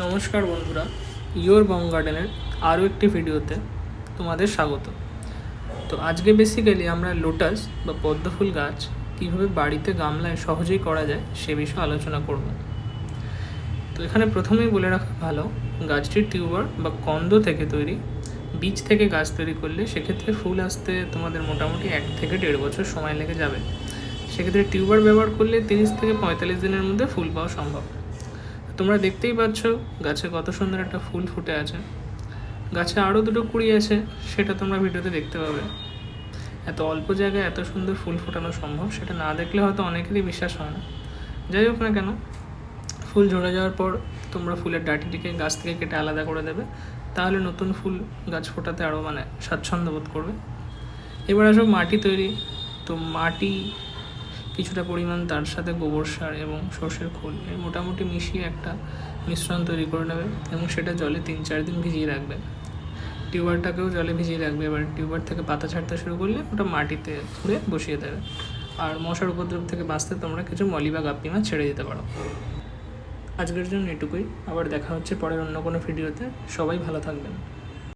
নমস্কার বন্ধুরা, ইয়োর বাম গার্ডেনের আরও একটি ভিডিওতে তোমাদের স্বাগত। তো আজকে বেসিক্যালি আমরা লোটাস বা পদ্মফুল গাছ কীভাবে বাড়িতে গামলায় সহজেই করা যায় সে বিষয়ে আলোচনা করব। তো এখানে প্রথমেই বলে রাখা ভালো, গাছটির টিউবার বা কন্দ থেকে তৈরি, বীজ থেকে গাছ তৈরি করলে সেক্ষেত্রে ফুল আসতে তোমাদের মোটামুটি 1 থেকে 1.5 বছর সময় লেগে যাবে। সেক্ষেত্রে টিউবার ব্যবহার করলে 30 থেকে 45 দিনের মধ্যে ফুল পাওয়া সম্ভব। তোমরা দেখতেই পাচ্ছ গাছে কত সুন্দর একটা ফুল ফুটে আছে। গাছে আরও 2টো কুঁড়ি আছে, সেটা তোমরা ভিডিওতে দেখতে পাবে। এত অল্প জায়গায় এত সুন্দর ফুল ফোটানো সম্ভব, সেটা না দেখলে হয়তো অনেকেরই বিশ্বাস হয় না। যাই হোক না কেন, ফুল ঝরে যাওয়ার পর তোমরা ফুলের ডাঁটিটিকে গাছ থেকে কেটে আলাদা করে দেবে, তাহলে নতুন ফুল গাছ ফোটাতে আরও স্বাচ্ছন্দ্য বোধ করবে। এবার আসো মাটি তৈরি। তো মাটি কিছুটা পরিমাণ, তার সাথে গোবর সার এবং সর্ষের খোল মোটামুটি মিশিয়ে একটা মিশ্রণ তৈরি করে নেবে এবং সেটা জলে 3-4 দিন ভিজিয়ে রাখবে। টিউবারটাকেও জলে ভিজিয়ে রাখবে। এবার টিউবার থেকে পাতা ছাড়তে শুরু করলে ওটা মাটিতে খুঁড়ে বসিয়ে দেবে। আর মশার উপদ্রব থেকে বাঁচতে তোমরা কিছু মলি বা গাপ্পি মাছ ছেড়ে দিতে পারো। আজকের জন্য এটুকুই। আবার দেখা হচ্ছে পরের অন্য কোনো ভিডিওতে। সবাই ভালো থাকবেন।